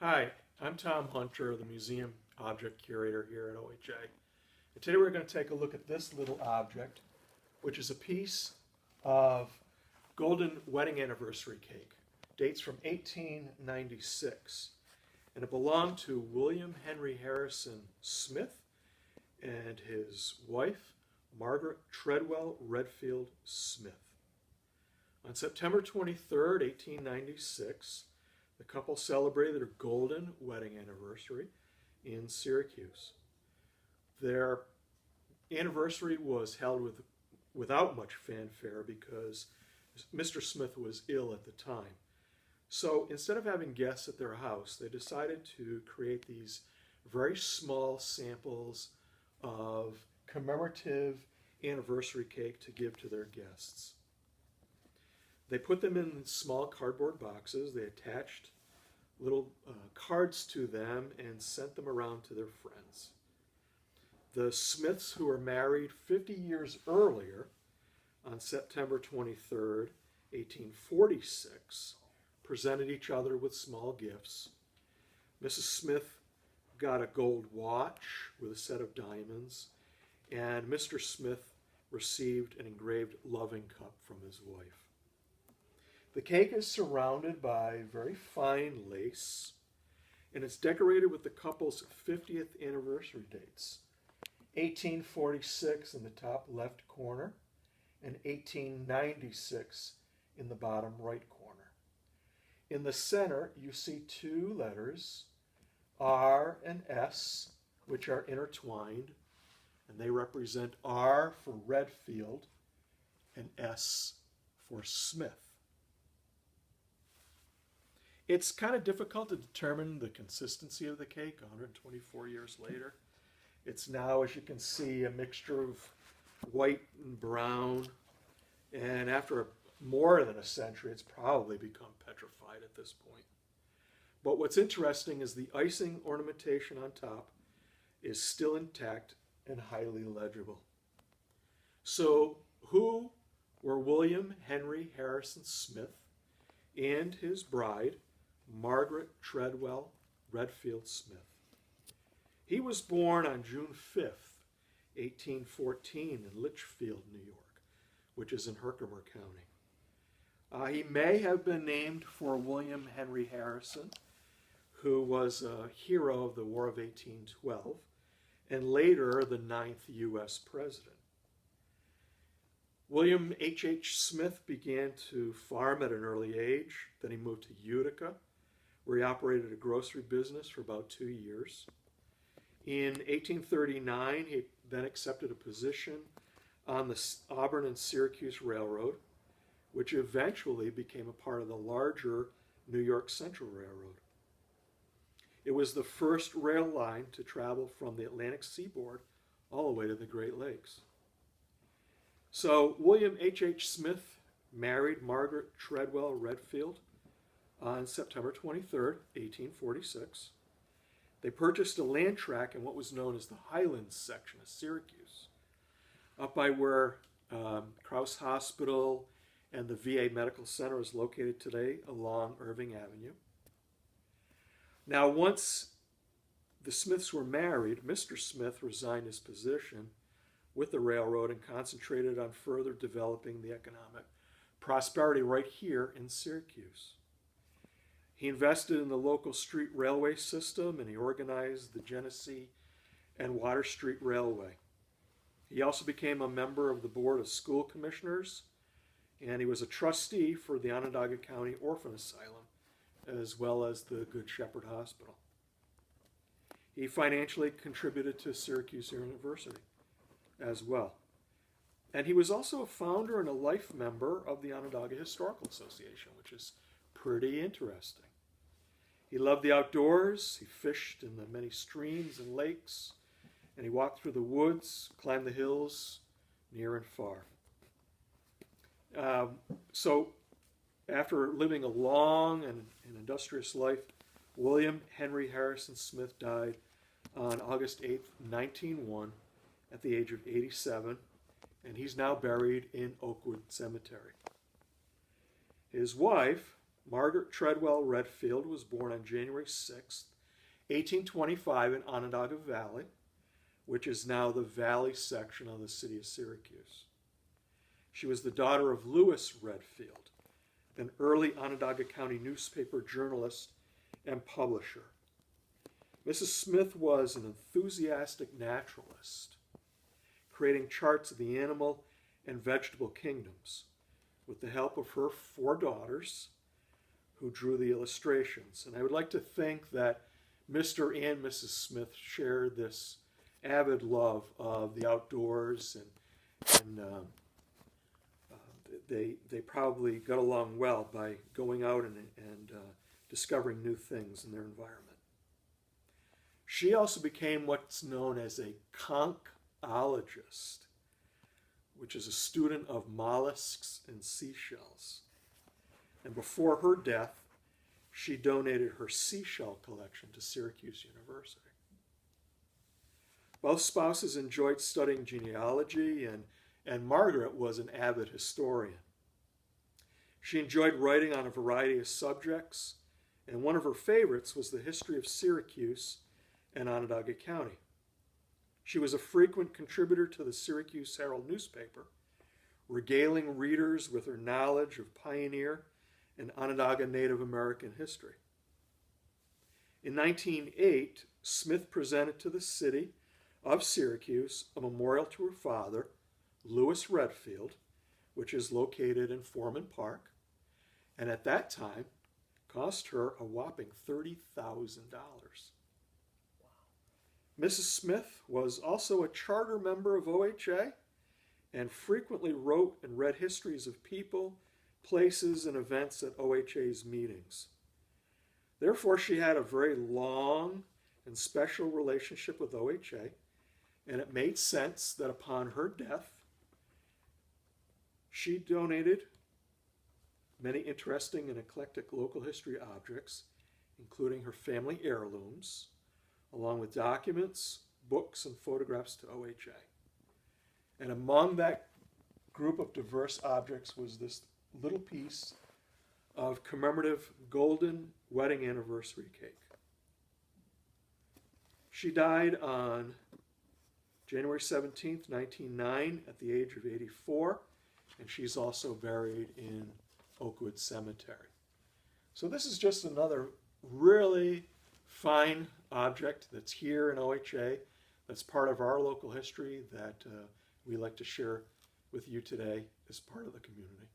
Hi, I'm Tom Hunter, the Museum Object Curator here at OHA. And today we're going to take a look at this little object, which is a piece of golden wedding anniversary cake. Dates from 1896. And it belonged to William Henry Harrison Smith and his wife, Margaret Treadwell Redfield Smith. On September 23rd, 1896, the couple celebrated their golden wedding anniversary in Syracuse. Their anniversary was held without much fanfare because Mr. Smith was ill at the time. So instead of having guests at their house, they decided to create these very small samples of commemorative anniversary cake to give to their guests. They put them in small cardboard boxes. They attached little cards to them and sent them around to their friends. The Smiths, who were married 50 years earlier, on September 23rd, 1846, presented each other with small gifts. Mrs. Smith got a gold watch with a set of diamonds, and Mr. Smith received an engraved loving cup from his wife. The cake is surrounded by very fine lace, and it's decorated with the couple's 50th anniversary dates, 1846 in the top left corner and 1896 in the bottom right corner. In the center, you see two letters, R and S, which are intertwined, and they represent R for Redfield and S for Smith. It's kind of difficult to determine the consistency of the cake 124 years later. It's now, as you can see, a mixture of white and brown, and after more than a century, it's probably become petrified at this point. But what's interesting is the icing ornamentation on top is still intact and highly legible. So, who were William Henry Harrison Smith and his bride, Margaret Treadwell Redfield Smith? He was born on June 5th, 1814 in Litchfield, New York, which is in Herkimer County. He may have been named for William Henry Harrison, who was a hero of the War of 1812, and later the 9th U.S. president. William H. Smith began to farm at an early age. Then he moved to Utica, where he operated a grocery business for about 2 years. In 1839, he then accepted a position on the Auburn and Syracuse Railroad, which eventually became a part of the larger New York Central Railroad. It was the first rail line to travel from the Atlantic seaboard all the way to the Great Lakes. So William H. Smith married Margaret Treadwell Redfield on September 23rd, 1846. They purchased a land tract in what was known as the Highlands section of Syracuse, up by where Crouse Hospital and the VA Medical Center is located today along Irving Avenue. Now, once the Smiths were married, Mr. Smith resigned his position with the railroad and concentrated on further developing the economic prosperity right here in Syracuse. He invested in the local street railway system, and he organized the Genesee and Water Street Railway. He also became a member of the Board of School Commissioners, and he was a trustee for the Onondaga County Orphan Asylum, as well as the Good Shepherd Hospital. He financially contributed to Syracuse University as well. And he was also a founder and a life member of the Onondaga Historical Association, which is pretty interesting. He loved the outdoors. He fished in the many streams and lakes, and he walked through the woods, climbed the hills near and far. So after living a long and industrious life, William Henry Harrison Smith died on August 8th, 1901, at the age of 87, and he's now buried in Oakwood Cemetery. His wife, Margaret Treadwell Redfield was born on January 6th, 1825 in Onondaga Valley, which is now the valley section of the city of Syracuse. She was the daughter of Lewis Redfield, an early Onondaga County newspaper journalist and publisher. Mrs. Smith was an enthusiastic naturalist, creating charts of the animal and vegetable kingdoms with the help of her 4 daughters who drew the illustrations. And I would like to think that Mr. and Mrs. Smith shared this avid love of the outdoors, and they probably got along well by going out and discovering new things in their environment. She also became what's known as a conchologist, which is a student of mollusks and seashells. And before her death, she donated her seashell collection to Syracuse University. Both spouses enjoyed studying genealogy, and Margaret was an avid historian. She enjoyed writing on a variety of subjects, and one of her favorites was the history of Syracuse and Onondaga County. She was a frequent contributor to the Syracuse Herald newspaper, regaling readers with her knowledge of pioneer and Onondaga Native American history. In 1908, Smith presented to the city of Syracuse a memorial to her father, Lewis Redfield, which is located in Foreman Park, and at that time cost her a whopping $30,000. Mrs. Smith was also a charter member of OHA and frequently wrote and read histories of people, places, and events at OHA's meetings. Therefore, she had a very long and special relationship with OHA, and it made sense that upon her death, she donated many interesting and eclectic local history objects, including her family heirlooms, along with documents, books, and photographs to OHA. And among that group of diverse objects was this little piece of commemorative golden wedding anniversary cake. She died on January 17th, 1909, at the age of 84, and she's also buried in Oakwood Cemetery. So this is just another really fine object that's here in OHA, that's part of our local history that we like to share with you today as part of the community.